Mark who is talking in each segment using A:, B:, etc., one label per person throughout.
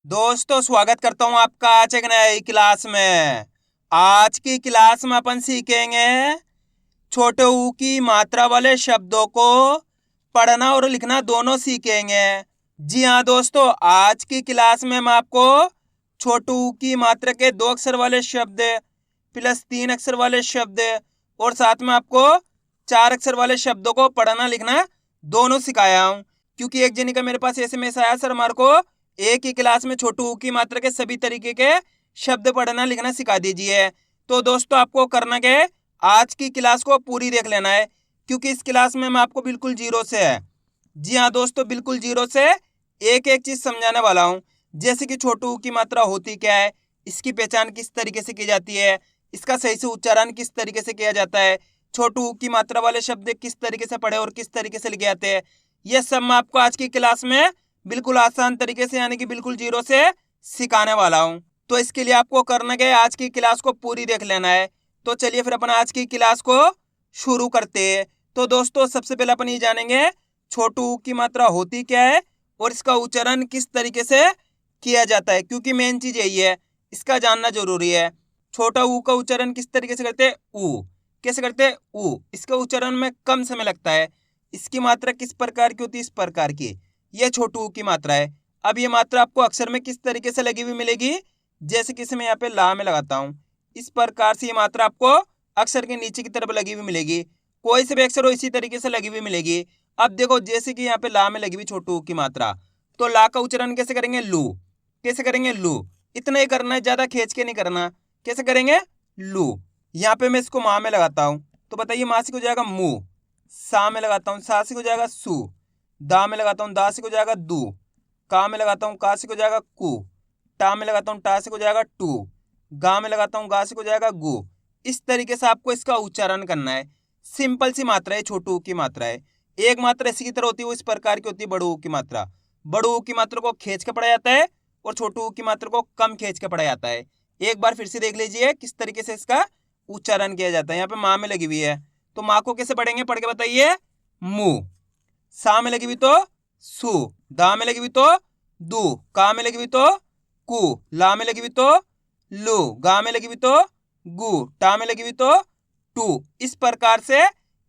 A: दोस्तों स्वागत करता हूं आपका आज एक नई क्लास में। आज की क्लास में अपन सीखेंगे छोटे ऊ की मात्रा वाले शब्दों को पढ़ना और लिखना दोनों सीखेंगे। जी हाँ दोस्तों, आज की क्लास में मैं आपको छोटे ऊ की मात्रा के 2 अक्षर वाले शब्द प्लस 3 अक्षर वाले शब्द और साथ में आपको 4 अक्षर वाले शब्दों को पढ़ना लिखना दोनों सिखाया हूं। क्योंकि एक जनी का मेरे पास एसएमएस आया, सर हमारे को एक ही क्लास में छोटू ऊ की मात्रा के सभी तरीके के शब्द पढ़ना लिखना सिखा दीजिए। तो दोस्तों आपको करना क्या है, आज की क्लास को पूरी देख लेना है, क्योंकि इस क्लास में मैं आपको बिल्कुल जीरो से है, जी हाँ दोस्तों, बिल्कुल जीरो से एक एक चीज समझाने वाला हूँ। जैसे कि छोटू ऊ की मात्रा होती क्या है, इसकी पहचान किस तरीके से की जाती है, इसका सही से उच्चारण किस तरीके से किया जाता है, छोटू ऊ की मात्रा वाले शब्द किस तरीके से पढ़े और किस तरीके से लिखे जाते हैं, ये सब मैं आपको आज की क्लास में बिल्कुल आसान तरीके से यानी कि बिल्कुल जीरो से सिखाने वाला हूँ। तो इसके लिए आपको करना क्या है, आज की क्लास को पूरी देख लेना है। तो चलिए फिर अपन आज की क्लास को शुरू करते हैं। तो दोस्तों सबसे पहले अपन ये जानेंगे छोटू ऊ की मात्रा होती क्या है और इसका उच्चारण किस तरीके से किया जाता है, क्योंकि मेन चीज यही है, इसका जानना जरूरी है। छोटा ऊ का उच्चारण किस तरीके से करते हैं, ऊ कैसे करते हैं, ऊ इसका उच्चारण में कम समय लगता है। इसकी मात्रा किस प्रकार की होती है, इस प्रकार की, यह छोटू ऊ की मात्रा है। अब ये मात्रा आपको अक्षर में किस तरीके से लगी हुई मिलेगी, जैसे कि मैं यहाँ पे ला में लगाता हूँ, इस प्रकार से ये मात्रा आपको अक्षर के नीचे की तरफ लगी हुई मिलेगी। कोई से भी अक्षर हो इसी तरीके से लगी हुई मिलेगी। अब देखो जैसे कि यहाँ पे ला में लगी हुई छोटू ऊ की मात्रा, तो ला का उच्चारण कैसे करेंगे, लू कैसे करेंगे, लू इतना ही करना है, ज्यादा खींच के नहीं करना। कैसे करेंगे, लू। यहाँ पे मैं इसको माँ में लगाता हूँ, तो बताइए माँ से हो जाएगा मू, सा में लगाता हूँ, सा से हो जाएगा सू, दा में लगाता हूँ, दा से हो जाएगा दू, का में लगाता हूँ, का से हो जाएगा कू, टा में लगाता हूँ, टा से हो जाएगा टू, गा में लगाता हूँ, गा से हो जाएगा गु। इस तरीके से आपको इसका उच्चारण करना है। सिंपल सी मात्रा है, छोटू ऊ की मात्रा है। एक मात्रा इसी की तरह होती है, वो इस प्रकार की होती है बड़ू ऊ की मात्रा। बड़ू ऊ की मात्रा को खींच के पढ़ा जाता है और छोटू ऊ की मात्रा को कम खींच के पढ़ा जाता है। एक बार फिर से देख लीजिए किस तरीके से इसका उच्चारण किया जाता है। यहाँ पे माँ में लगी हुई है, तो माँ को कैसे पढ़ेंगे, पढ़ के बताइए, मुंह। सा में लगी हुई तो सु, दा में लगी हुई तो दू, का में लगी हुई तो कु, ला में लगी हुई तो लू, गा में लगी हुई तो गु, टा में लगी हुई तो टू। इस प्रकार से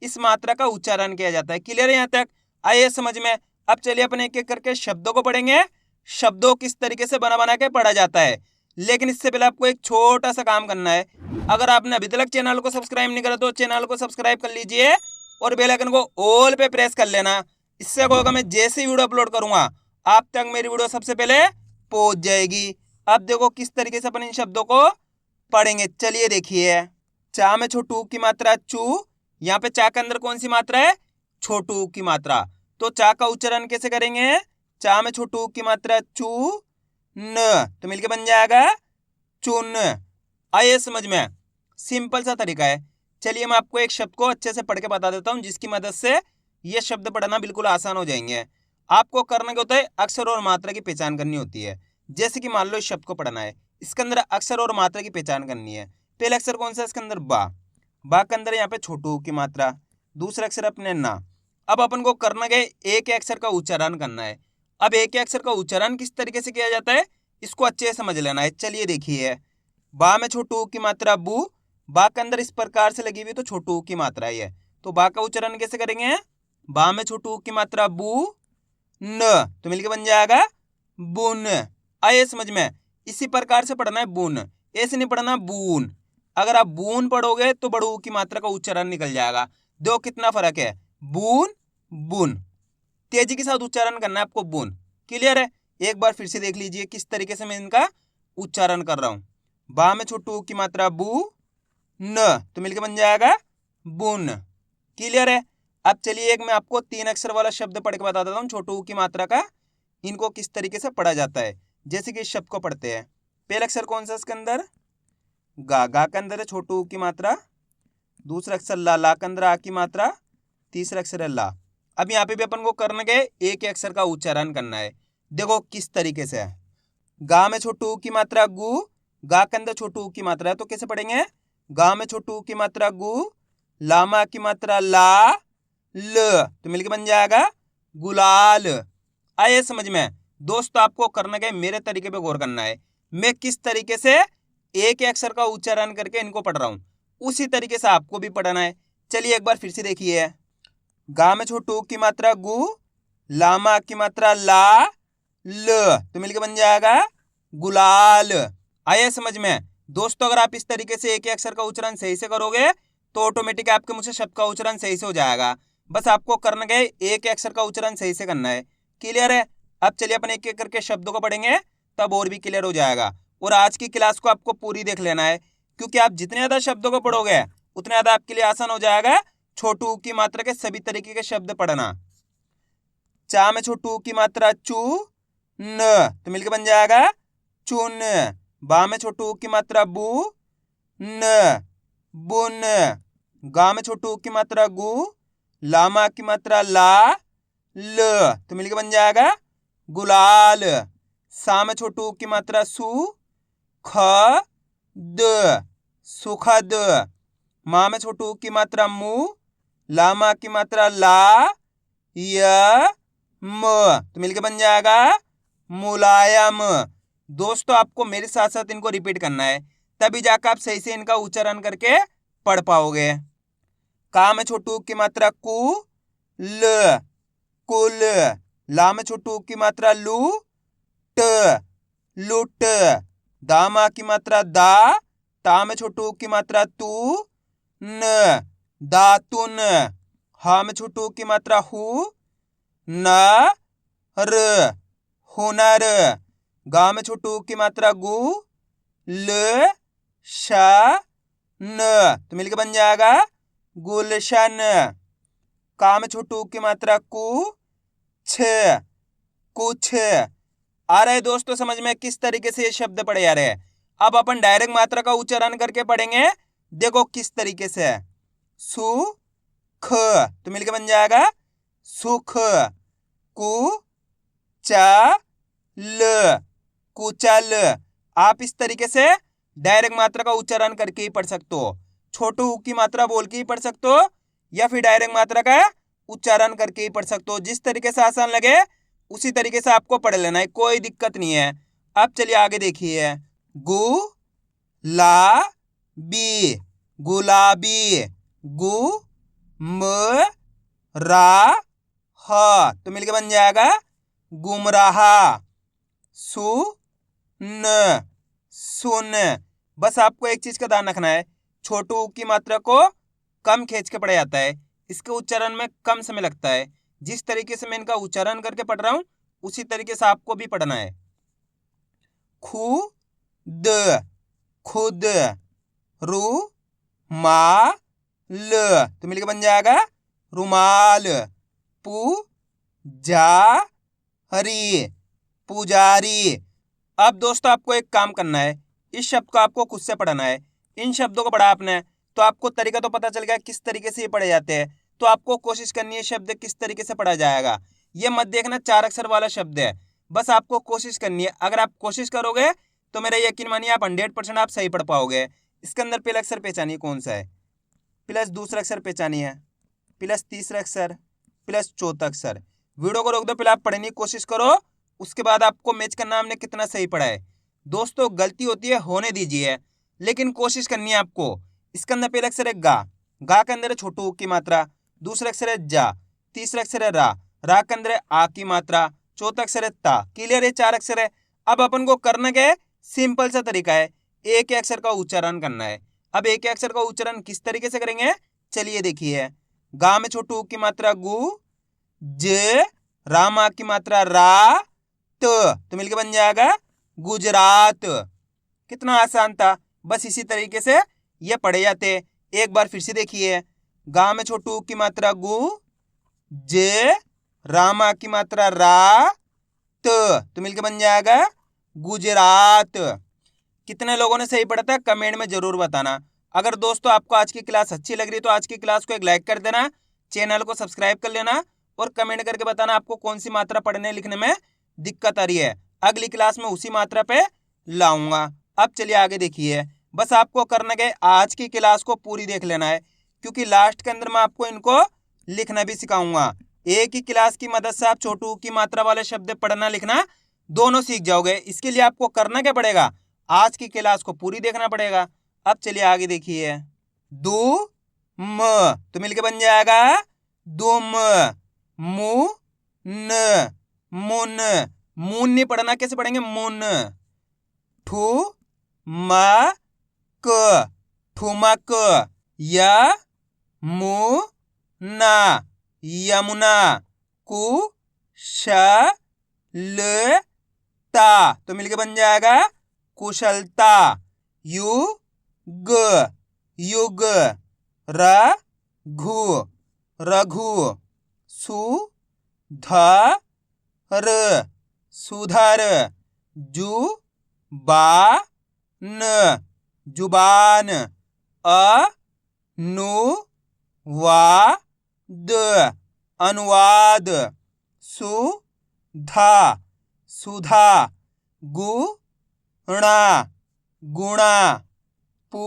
A: इस मात्रा का उच्चारण किया जाता है। क्लियर है यहाँ तक, आइए समझ में। अब चलिए अपन एक एक करके शब्दों को पढ़ेंगे, शब्दों किस तरीके से बना बना के पढ़ा जाता है। लेकिन इससे पहले आपको एक छोटा सा काम करना है। अगर आपने अभी तक चैनल को सब्सक्राइब नहीं करा तो चैनल को सब्सक्राइब कर लीजिए और बेल आइकन को ऑल पे प्रेस कर लेना। इससे क्या होगा, मैं जैसे ही वीडियो अपलोड करूंगा आप तक मेरी वीडियो सबसे पहले पहुंच जाएगी। अब देखो किस तरीके से अपन इन शब्दों को पढ़ेंगे, चलिए देखिए। चा में छोटू की मात्रा चू, यहाँ पे चा के अंदर कौन सी मात्रा है, छोटू की मात्रा। तो चा का उच्चारण कैसे करेंगे, चा में छोटू की मात्रा चू न, तो मिलके बन जाएगा चुन। आइए समझ में, सिंपल सा तरीका है। चलिए मैं आपको एक शब्द को अच्छे से पढ़ के बता देता हूँ, जिसकी मदद से ये शब्द पढ़ना बिल्कुल आसान हो जाएंगे। आपको करना क्या होता है, अक्षर और मात्रा की पहचान करनी होती है। जैसे कि मान लो इस शब्द को पढ़ना है, इसके अंदर अक्षर और मात्रा की पहचान करनी है। पहला अक्षर कौन सा है, इसके अंदर बा, बा के अंदर यहाँ पे छोटू की मात्रा। दूसरा अक्षर अपने ना। अब अपन को करना क्या है, एक ही अक्षर का उच्चारण करना है। अब एक ही अक्षर का उच्चारण किस तरीके से किया जाता है, इसको अच्छे से समझ लेना है। चलिए देखिए, बा में छोटू की मात्रा बू, बा के अंदर इस प्रकार से लगी हुई तो छोटू की मात्रा है। तो बा का उच्चारण कैसे करेंगे, बा में छोटू की मात्रा बू न, तो मिलके बन जाएगा बुन। आए समझ में, इसी प्रकार से पढ़ना है बून, ऐसे नहीं पढ़ना बून। अगर आप बून पढ़ोगे तो बड़ू की मात्रा का उच्चारण निकल जाएगा। दो कितना फर्क है, बून बुन, तेजी के साथ उच्चारण करना है आपको, बून। क्लियर है, एक बार फिर से देख लीजिए किस तरीके से मैं इनका उच्चारण कर रहा हूं। बा में छोटू की मात्रा बू न, तो मिलके बन जाएगा बुन। क्लियर है। अब चलिए एक मैं आपको 3 अक्षर वाला शब्द पढ़ के बता देता हूँ, छोटू की मात्रा का इनको किस तरीके से पढ़ा जाता है। जैसे कि इस शब्द को पढ़ते हैं, पहला अक्षर कौन सा इसके अंदर, गा, गा के अंदर है छोटू की मात्रा। दूसरा अक्षर ला, ला के अंदर आ की मात्रा। तीसरा अक्षर है ला। अब यहाँ पे भी अपन को करने के एक ही अक्षर का उच्चारण करना है। देखो किस तरीके से है, गा में छोटू की मात्रा गु, गा के अंदर छोटू की मात्रा है, तो कैसे पढ़ेंगे, गा में छोटू की मात्रा गु, लामा की मात्रा ला ल, तो मिलके बन जाएगा गुलाल। आए समझ में, दोस्तों आपको करना क्या है, मेरे तरीके पे गौर करना है। मैं किस तरीके से एक अक्षर का उच्चारण करके इनको पढ़ रहा हूँ, उसी तरीके से आपको भी पढ़ना है। चलिए एक बार फिर से देखिए। गा में छोटू की मात्रा गु, लामा की मात्रा ला, ल तो मिलकर बन जाएगा गुलाल। आया समझ में? दोस्तों अगर आप इस तरीके से एक अक्षर का उच्चारण सही से करोगे तो ऑटोमेटिक आपके मुंह से शब्द का उच्चारण सही से हो जाएगा। बस आपको करना क्या है, एक अक्षर का उच्चारण सही से करना है। क्लियर है? अब चलिए अपन एक एक करके शब्दों को पढ़ेंगे, तब और भी क्लियर हो जाएगा। और आज की क्लास को आपको पूरी देख लेना है, क्योंकि आप जितने ज्यादा शब्दों को पढ़ोगे उतने ज्यादा आपके लिए आसान हो जाएगा छोटू की मात्रा के सभी तरीके के शब्द पढ़ना। चा में छोटू की मात्रा चू, न तो मिलकर बन जाएगा चुन। बा में छोटू की मात्रा बू, न बुन। गा में छोटू की मात्रा गु, लामा की मात्रा ला, ल तो मिलकर बन जाएगा गुलाल। सा में छोटू की मात्रा सु, ख द सुखद। मा में छोटू की मात्रा मु, लामा की मात्रा ला, य म तो मिलकर बन जाएगा मुलायम। दोस्तों आपको मेरे साथ साथ इनको रिपीट करना है, तभी जाकर आप सही से इनका उच्चारण करके पढ़ पाओगे। का में छोटू की मात्रा कु, ल कुल। ला में छोटू की मात्रा लू, ट लुट। दामा की मात्रा दा, ता में छोटू की मात्रा तू, न दातुन। हा में छोटू की मात्रा हु, न र हुनर। गा में छोटू की मात्रा गु, ल श न तो मिलकर बन जाएगा गुलशन। का में छोटू की मात्रा कु, छ कुछ। आ रहे दोस्तों समझ में किस तरीके से ये शब्द पढ़े जा रहे हैं? अब अपन डायरेक्ट मात्रा का उच्चारण करके पढ़ेंगे, देखो किस तरीके से। सु ख तो मिलकर बन जाएगा सुख। कु चा ल कुचल। आप इस तरीके से डायरेक्ट मात्रा का उच्चारण करके ही पढ़ सकते हो, छोटू ऊ की मात्रा बोल के ही पढ़ सकते हो, या फिर डायरेक्ट मात्रा का उच्चारण करके ही पढ़ सकते हो। जिस तरीके से आसान लगे उसी तरीके से आपको पढ़ लेना है, कोई दिक्कत नहीं है। अब चलिए आगे देखिए। गु ला बी गुलाबी। गु म रा ह तो मिलके बन जाएगा गुमराहा। सु न सुन। बस आपको एक चीज का ध्यान रखना है, छोटू ऊ की मात्रा को कम खींच के पढ़ा जाता है, इसके उच्चारण में कम समय लगता है। जिस तरीके से मैं इनका उच्चारण करके पढ़ रहा हूं उसी तरीके से आपको भी पढ़ना है। खु द खुद। रु मा ल तो मिलकर बन जाएगा रुमाल। पु जा हरी पुजारी। अब दोस्तों आपको एक काम करना है, इस शब्द को आपको खुद से पढ़ना है। इन शब्दों को पढ़ा आपने तो आपको तरीका तो पता चल गया किस तरीके से ये पढ़े जाते हैं, तो आपको कोशिश करनी है शब्द किस तरीके से पढ़ा जाएगा। ये मत देखना 4 अक्षर वाला शब्द है, बस आपको कोशिश करनी है। अगर आप कोशिश करोगे तो मेरा यकीन मानिए आप 100% आप सही पढ़ पाओगे। इसके अंदर पहला अक्षर पहचानिए कौन सा है, प्लस दूसरा अक्षर पहचानिए, प्लस तीसरा अक्षर, प्लस चौथा अक्षर। वीडियो को रोक दो, पहले आप पढ़ने की कोशिश करो, उसके बाद आपको मैच करना हमने कितना सही पढ़ा है। दोस्तों गलती होती है, होने दीजिए, लेकिन कोशिश करनी है आपको। इसके अंदर पहला अक्षर है गा, गा के अंदर है छोटू ऊ की मात्रा, दूसरा अक्षर है जा, तीसरा अक्षर है रा के अंदर है आ की मात्रा, चौथा अक्षर है ता। क्लियर है? 4 अक्षर है। अब अपन को करना क्या है, सिंपल सा तरीका है, एक अक्षर का उच्चारण करना है। अब एक अक्षर का उच्चारण किस तरीके से करेंगे, चलिए देखिए। गा में छोटू ऊ की मात्रा गु, ज रामा की मात्रा रा, तो मिलके बन जाएगा गुजरात। कितना आसान था, बस इसी तरीके से ये पढ़े जाते। एक बार फिर से देखिए। गा में छोटू की मात्रा गु, ज रामा की मात्रा रा, तो मिलके बन जाएगा गुजरात। कितने लोगों ने सही पढ़ा था कमेंट में जरूर बताना। अगर दोस्तों आपको आज की क्लास अच्छी लग रही है तो आज की क्लास को एक लाइक कर देना, चैनल को सब्सक्राइब कर लेना और कमेंट करके बताना आपको कौन सी मात्रा पढ़ने लिखने में दिक्कत आ रही है। अगली क्लास में उसी मात्रा पे लाऊंगा। अब चलिए आगे देखिए। बस आपको करना क्या है, आज की क्लास को पूरी देख लेना है, क्योंकि लास्ट के अंदर मैं आपको इनको लिखना भी सिखाऊंगा। एक ही क्लास की मदद से आप छोटू की मात्रा वाले शब्द पढ़ना लिखना दोनों सीख जाओगे। इसके लिए आपको करना क्या पड़ेगा, आज की क्लास को पूरी देखना पड़ेगा। अब चलिए आगे देखिए। दू म तो मिलके बन जाएगा दुम। मु न मुन। मुन नहीं पढ़ना, कैसे पढ़ेंगे, मुन। ठू म क ठुमक। य मु ना यमुना। कु श ल ता तो मिलके बन जाएगा कुशलता। यु ग युग। र घु रघु। सु ध र सुधर। जु बा न जुबान। अ नु वा द अनुवाद। सु धा सुधा। गु णा गुणा। पु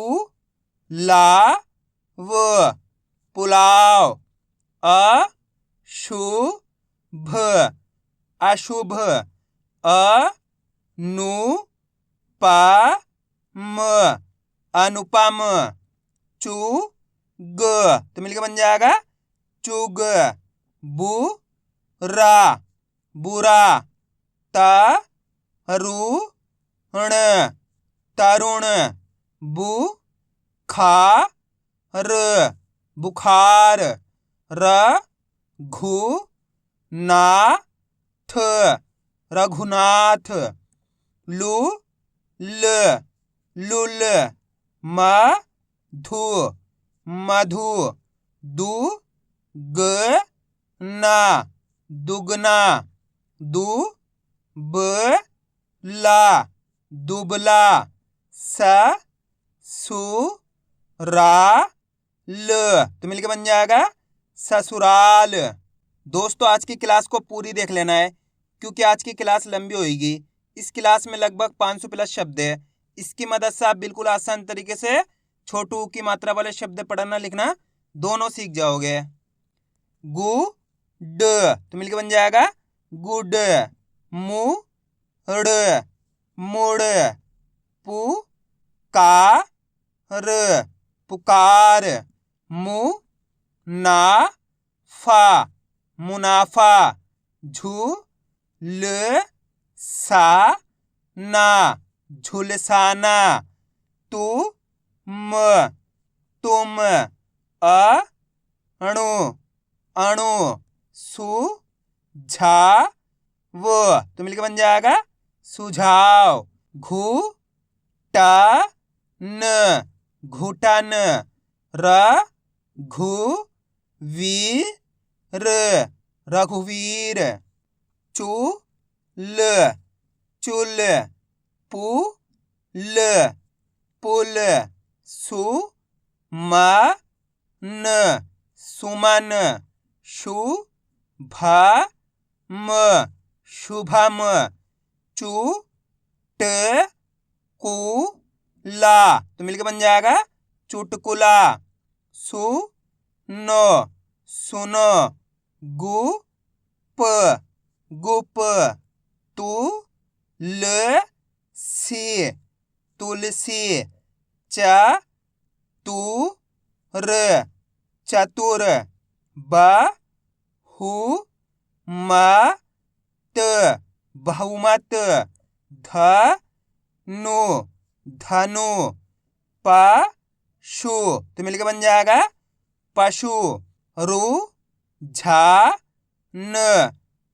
A: ला व पुलाव। अशुभ अशुभ। अनुपम अनुपम। चुग तो मिलकर बन जाएगा चुग। बुरा बुरा। तरुण तरुण। बुखार बुखार। रघुनाथ रघुनाथ। लुल लुल। मधु मधु। दुगना दुगना। दुबला दुबला। ससुराल तो मिलके बन जाएगा ससुराल। दोस्तों आज की क्लास को पूरी देख लेना है, क्योंकि आज की क्लास लंबी होगी। इस क्लास में लगभग 500 प्लस शब्द है। इसकी मदद से आप बिल्कुल आसान तरीके से छोटू की मात्रा वाले शब्द पढ़ना लिखना दोनों सीख जाओगे। गुड तो मिलके बन जाएगा गुड। मुड़ मुड़। पुकार पुकार। मुनाफा मुनाफा। झुलसाना झुलसाना। तुम तुम। अणु अणु। सुझाव तो मिलकर बन जाएगा सुझाव। घुटन घुटन। रघुवीर रघुवीर। चूल चुल। पुल पुल। सुमन सुमन। शुभम शुभम। चुटकुला तो मिलकर बन जाएगा चुटकुला। सुनो सुनो। गुप गुप। तुलसी तुलसी। चतुर चतुर। बहुमत बहुमत। धनु धनु। पशु तो मिलकर बन जाएगा पशु। रुझान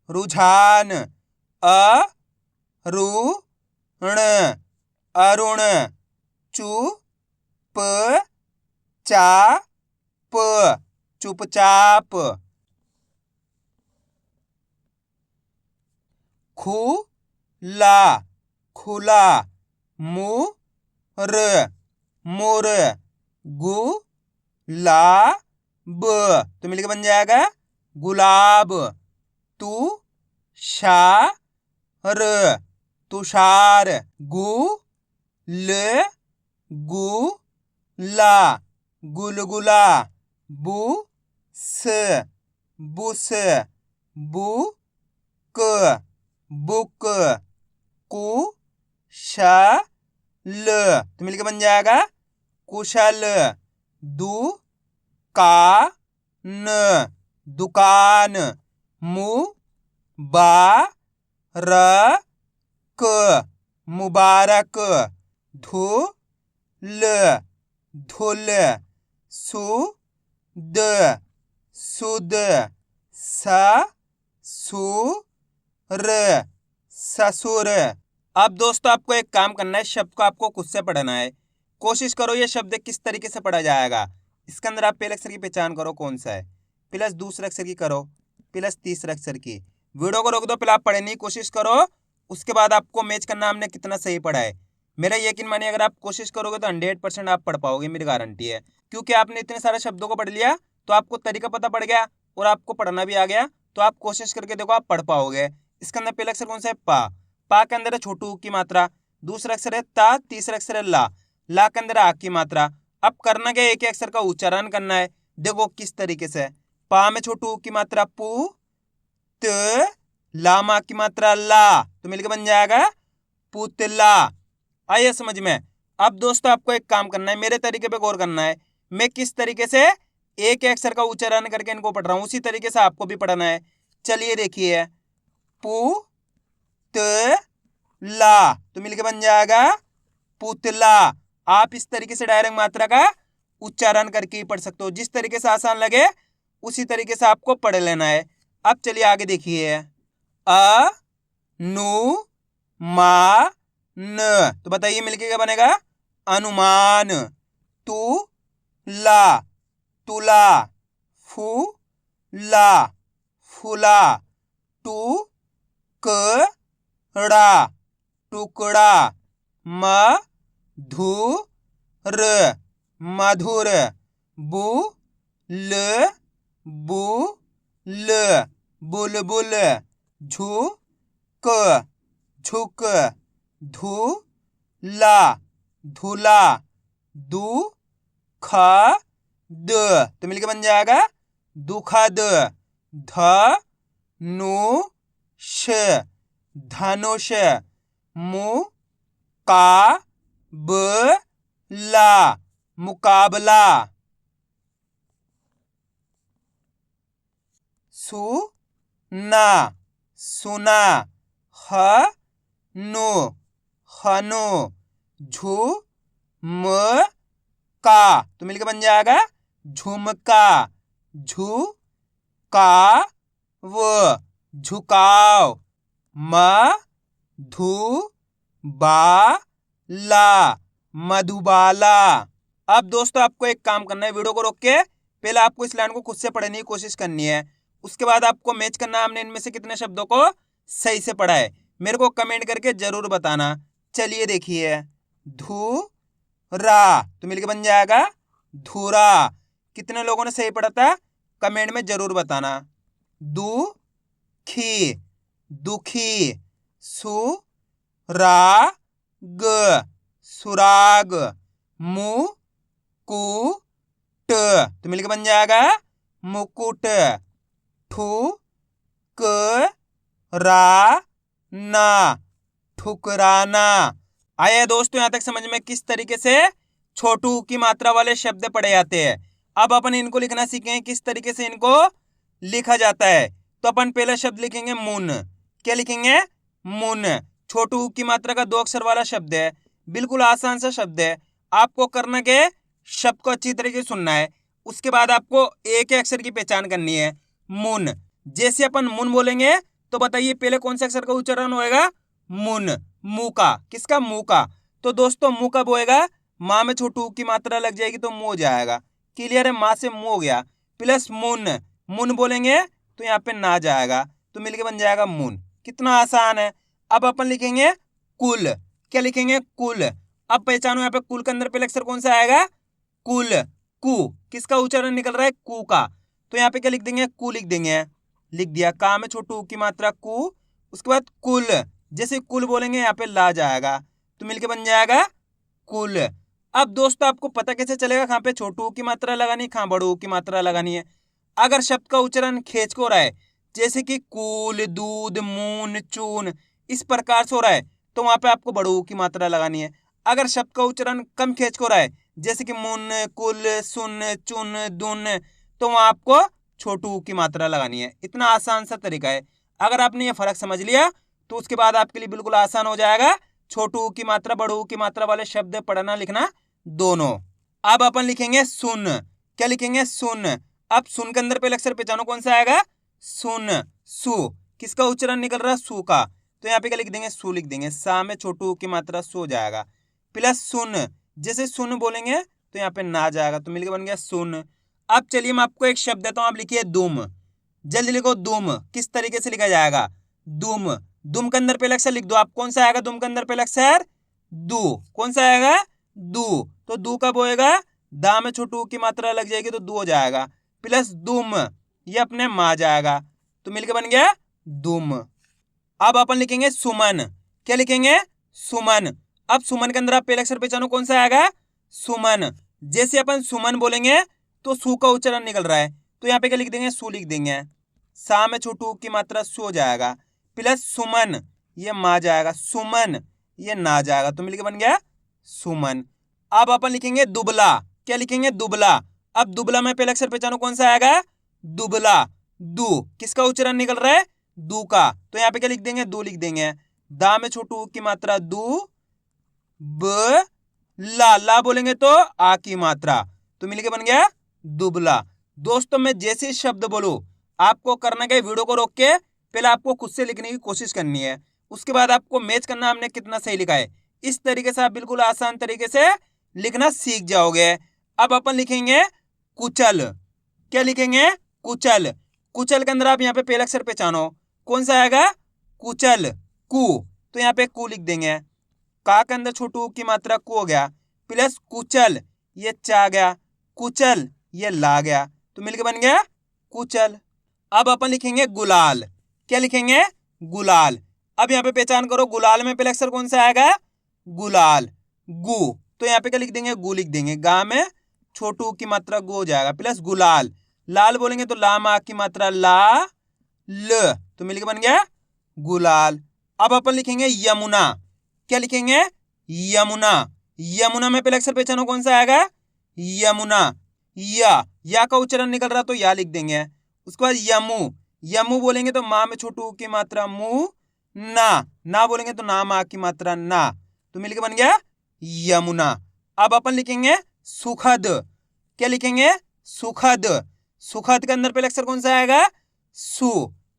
A: रुझान। अरुण अरुण। चुपचाप चुपचाप। खुला खुला। मुर मुर। गुलाब तो मिलकर बन जाएगा गुलाब। तुषार तुषार। गुलगुला गुलगुला। बुस बुस। Book book. कुशल, तो मिलके बन जाएगा कुशल। दुकान, दुकान। मुबारक, मुबारक। धुल, धुल। सुद, सुद। ससुर, ससुर। अब दोस्तों आपको एक काम करना है, शब्द को आपको खुद से पढ़ना है। कोशिश करो ये शब्द किस तरीके से पढ़ा जाएगा। इसके अंदर आप पहले अक्षर की पहचान करो कौन सा है, प्लस दूसरे अक्षर की करो, प्लस तीसरे अक्षर की। वीडियो को रोक दो, पहले आप पढ़ने की कोशिश करो, उसके बाद आपको मैच करना हमने कितना सही पढ़ा है। मेरा यकीन मानिए अगर आप कोशिश करोगे तो 100% आप पढ़ पाओगे, मेरी गारंटी है। क्योंकि आपने इतने सारे शब्दों को पढ़ लिया तो आपको तरीका पता पड़ गया और आपको पढ़ना भी आ गया, तो आप कोशिश करके देखो आप पढ़ पाओगे। इसके अंदर पहला अक्षर कौन सा है, पा। पा के अंदर है छोटू की मात्रा, दूसरा अक्षर है ता, तीसरा अक्षर है ला, ला के अंदर आ की मात्रा। अब करना क्या, एक ही अक्षर का उच्चारण करना है। देखो किस तरीके से, पा में छोटू की मात्रा पू, त, ला मा की मात्रा ला, तो मिलकर बन जाएगा पुतला। आइए समझ में। अब दोस्तों आपको एक काम करना है, मेरे तरीके पे गौर करना है। मैं किस तरीके से एक अक्षर का उच्चारण करके इनको पढ़ रहा हूं, उसी तरीके से आपको भी पढ़ना है। चलिए देखिए, पू त ला, तो मिलके बन जाएगा पुतला। आप इस तरीके से डायरेक्ट मात्रा का उच्चारण करके ही पढ़ सकते हो, जिस तरीके से आसान लगे उसी तरीके से आपको पढ़ लेना है। अब चलिए आगे देखिए, अ नु मा न, तो बताइए मिलके क्या बनेगा, अनुमान। तू ला, तुला। फू ला, फुला। टू कड़ा, टुकड़ा। मधुर, मधुर। बुल, बुल, बुलबुल। झुक, झुक। धुला, धुला। दुखद, तो मिलके बन जाएगा दुखद। धनुष, धनुष। मुकाबला, मुकाबला। सुना, सुना। हनु, हनु। झुमका, तो मिलकर बन जाएगा झुमका। झुकाव, झुकाव। मधुबाला, मधुबाला। अब दोस्तों आपको एक काम करना है, वीडियो को रोक के पहले आपको इस लाइन को खुद से पढ़ने की कोशिश करनी है, उसके बाद आपको मैच करना है हमने इनमें से कितने शब्दों को सही से पढ़ा है। मेरे को कमेंट करके जरूर बताना। चलिए देखिए, धुरा, तो मिलके बन जाएगा धुरा। कितने लोगों ने सही पढ़ा था कमेंट में जरूर बताना। दुखी, दुखी। सुराग, सुराग। मुकुट, तो मिलके बन जाएगा मुकुट। ठुकराना, ठुकराना। आया दोस्तों यहाँ तक समझ में किस तरीके से छोटू की मात्रा वाले शब्द पढ़े जाते हैं। अब अपन इनको लिखना सीखेंगे किस तरीके से इनको लिखा जाता है। तो अपन पहला शब्द लिखेंगे मुन। क्या लिखेंगे, मुन। छोटू की मात्रा का 2 अक्षर वाला शब्द है, बिल्कुल आसान सा शब्द है। आपको करना के शब्द को अच्छी तरीके से सुनना है, उसके बाद आपको एक अक्षर की पहचान करनी है। मुन, जैसे अपन मुन बोलेंगे तो बताइए पहले कौन से अक्षर का उच्चारण होएगा, मुन। मुंह का, किसका, मुंह का। तो दोस्तों मुंह कब होएगा, माँ में छोटू की मात्रा लग जाएगी तो मुंह हो जाएगा। क्लियर है, माँ से मुंह हो गया। प्लस मुन, मुन बोलेंगे तो यहाँ पे ना जाएगा, तो मिलके बन जाएगा मुन। कितना आसान है। अब अपन लिखेंगे कुल। क्या लिखेंगे, कुल। अब पहचानो यहाँ पे कुल के अंदर पहले अक्षर कौन सा आएगा, कुल। कु, किसका उच्चारण निकल रहा है, कु का। तो यहाँ पे क्या लिख देंगे, कु लिख देंगे। लिख दिया, का में छोटू की मात्रा कु, उसके बाद कुल। जैसे कुल बोलेंगे यहाँ पे ला जाएगा, तो मिलके बन जाएगा कुल। अब दोस्तों आपको पता कैसे चलेगा कहाँ पे छोटू की मात्रा लगानी, कहाँ बड़ू की मात्रा लगानी है। अगर शब्द का उच्चारण खींच को हो रहा है, जैसे कि कूल, दूध, मून, चून, इस प्रकार से हो रहा है, तो वहां पे आपको बड़े ऊ की मात्रा लगानी है। अगर शब्द का उच्चारण कम खींच को रहा है, जैसे कि मुन, कुल, सुन, चुन, दुन, तो वहां आपको छोटू ऊ की मात्रा लगानी है। इतना आसान सा तरीका है। अगर आपने ये फर्क समझ लिया तो उसके बाद आपके लिए बिल्कुल आसान हो जाएगा छोटू ऊ की मात्रा, बड़ू ऊ की मात्रा वाले शब्द पढ़ना लिखना दोनों। अब अपन लिखेंगे सुन। क्या लिखेंगे? सुन। अब सुन के अंदर पहले अक्षर पहचानो कौन सा आएगा? सुन। सु। किसका उच्चारण निकल रहा है? सु का। तो यहाँ पे क्या लिख देंगे? सु लिख देंगे। सा में छोटू ऊ की मात्रा सु हो जाएगा। प्लस सुन, जैसे सुन बोलेंगे तो यहाँ पे ना जाएगा, तो मिलकर बन गया सुन। अब चलिए मैं आपको एक शब्द देता हूं, आप लिखिए दुम। जल्दी लिखो दुम। किस तरीके से लिखा जाएगा? दुम। दुम के अंदर पहला अक्षर लिख दो आप। कौन सा आएगा दुम के अंदर पहला अक्षर? दू। कौन सा आएगा? दू। तो दू कब होएगा? दा में छोटू की मात्रा लग जाएगी तो दू हो जाएगा। प्लस दुम, ये अपने मा जाएगा, तो मिलकर बन गया दुम। अब अपन लिखेंगे सुमन। क्या लिखेंगे? सुमन। अब सुमन के अंदर आप पहला अक्षर पहचानो कौन सा आएगा? सुमन। जैसे अपन सुमन बोलेंगे तो सु का उच्चारण निकल रहा है, तो यहाँ पे क्या लिख देंगे? सु लिख देंगे। सा में छोटू की मात्रा सु हो जाएगा। प्लस सुमन, ये मा जाएगा। सुमन, ये ना जाएगा, तो मिलकर बन गया सुमन। अब अपन लिखेंगे दुबला। क्या लिखेंगे? दुबला। अब दुबला में पहला अक्षर पहचानो कौन सा आएगा? दुबला। दू। किसका उच्चारण निकल रहा है? दू का। तो यहाँ पे क्या लिख देंगे? दू लिख देंगे। दा में छोटू की मात्रा दू, ब ला, ला बोलेंगे तो आ की मात्रा, तो मिलके बन गया दुबला। दोस्तों मैं जैसे शब्द बोलूं आपको करना क्या? वीडियो को रोक के पहले आपको खुद से लिखने की कोशिश करनी है, उसके बाद आपको मैच करना हमने कितना सही लिखा है। इस तरीके से आप बिल्कुल आसान तरीके से लिखना सीख जाओगे। अब अपन लिखेंगे कुचल। क्या लिखेंगे? कुचल। कुचल के अंदर आप यहाँ पे पहला अक्षर पहचानो कौन सा आएगा? कुचल। कु। तो यहाँ पे कु लिख देंगे। का के अंदर छोटू की मात्रा कु हो गया। प्लस कुचल, ये चा गया। कुचल, ये ला गया, तो मिलकर बन गया कुचल। अब अपन लिखेंगे गुलाल। क्या लिखेंगे? गुलाल। अब यहाँ पे पहचान करो गुलाल में पहला अक्षर कौन सा आएगा? गुलाल। गु। तो यहाँ पे क्या लिख देंगे? गु लिख देंगे। गा में छोटू की मात्रा गु हो जाएगा। प्लस गुलाल। लाल बोलेंगे तो ला मा की मात्रा ला, ल, तो मिलकर बन गया गुलाल। अब अपन लिखेंगे यमुना। क्या लिखेंगे? यमुना। यमुना में पहले अक्षर पहचानो कौन सा आएगा? यमुना। या का उच्चारण निकल रहा तो या लिख देंगे। उसके बाद यमु। यमु बोलेंगे तो माँ में छोटू की मात्रा मु, ना बोलेंगे तो ना मा की मात्रा ना, तो मिलकर बन गया यमुना। अब अपन लिखेंगे सुखद। क्या लिखेंगे? सुखद। सुखद के अंदर पहले अक्षर कौन सा आएगा? सु।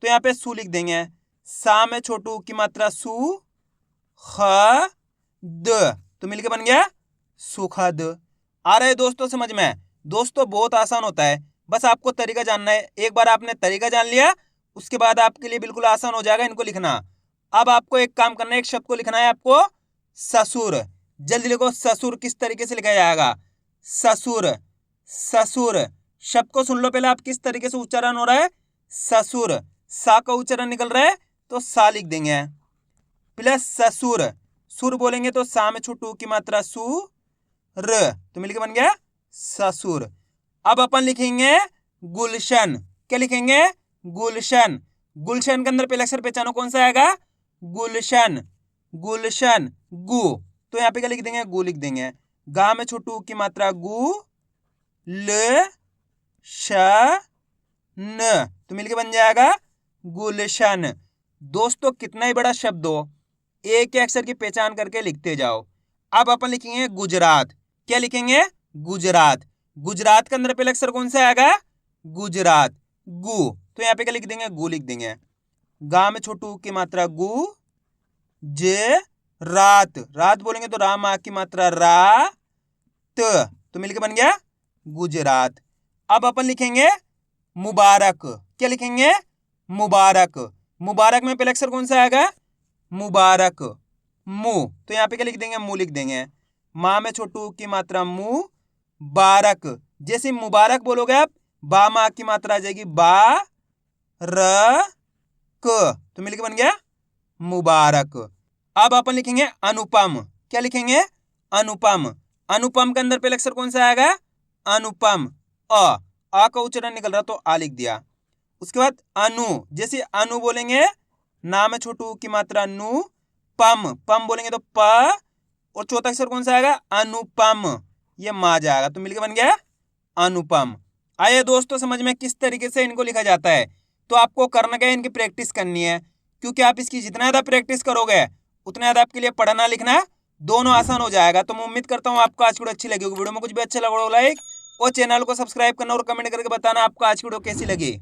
A: तो यहाँ पे सु लिख देंगे। सा में छोटू की मात्रा सु, ख, द, तो मिलकर बन गया सुखद। आ रहे दोस्तों समझ में? दोस्तों बहुत आसान होता है, बस आपको तरीका जानना है। एक बार आपने तरीका जान लिया उसके बाद आपके लिए बिल्कुल आसान हो जाएगा इनको लिखना। अब आपको एक काम करना है, एक शब्द को लिखना है आपको ससुर। जल्दी लिखो ससुर किस तरीके से लिखा जाएगा? ससुर। ससुर शब्द को सुन लो पहले आप किस तरीके से उच्चारण हो रहा है? ससुर। सा का उच्चारण निकल रहा है तो सा लिख देंगे। प्लस ससुर। सुर बोलेंगे तो सा में छोटू की मात्रा सु, र, तो मिलकर बन गया ससुर। अब अपन लिखेंगे गुलशन। क्या लिखेंगे? गुलशन। गुलशन के अंदर पहला अक्षर पहचानो कौन सा आएगा? गुलशन। गुलशन। गु। तो यहाँ पे क्या लिख देंगे? गु लिख देंगे। गा में छोटू की मात्रा गु, ल, श, न, तो मिलकर बन जाएगा गुलशन। दोस्तों कितना ही बड़ा शब्द हो एक ही अक्षर की पहचान करके लिखते जाओ। अब अपन लिखेंगे गुजरात। क्या लिखेंगे? गुजरात। गुजरात के अंदर पहला अक्षर कौन सा आएगा? गुजरात। गु। तो यहाँ पे क्या लिख देंगे? गु लिख देंगे। गा में छोटू की मात्रा गु, ज, रात। रात बोलेंगे तो रा मा की मात्रा रा, त, तो मिलकर बन गया गुजरात। अब अपन लिखेंगे मुबारक। क्या लिखेंगे? मुबारक। मुबारक में पहला अक्षर कौन सा आएगा? मुबारक। मु। तो यहाँ पे क्या लिख देंगे? मु लिख देंगे। माँ में छोटू की मात्रा मु, बारक। जैसे मुबारक बोलोगे आप बा मा की मात्रा आ जाएगी बा, र, क, तो मिलकर बन गया मुबारक। अब अपन लिखेंगे अनुपम। क्या लिखेंगे? अनुपम। अनुपम के अंदर पहला अक्षर कौन सा आएगा? अनुपम। आ का उच्चारण निकल रहा तो आ लिख दिया। उसके बाद अनु। जैसे अनु बोलेंगे ना में छोटू की मात्रा नु, पम, पम बोलेंगे तो प, और चौथा अक्षर कौन सा आएगा? अनुपम, ये मा जाएगा, तो मिलकर बन गया अनुपम। आइए दोस्तों समझ में किस तरीके से इनको लिखा जाता है। तो आपको करना क्या है, इनकी प्रैक्टिस करनी है, क्योंकि आप इसकी जितना ज़्यादा प्रैक्टिस करोगे उतना ज़्यादा आपके लिए पढ़ना लिखना दोनों आसान हो जाएगा। तो मैं उम्मीद करता हूँ आपको आज की वीडियो अच्छी लगी होगी। वीडियो में कुछ भी अच्छा लगा लाइक और चैनल को सब्सक्राइब करना और कमेंट करके बताना आपको आज की वीडियो कैसी लगी।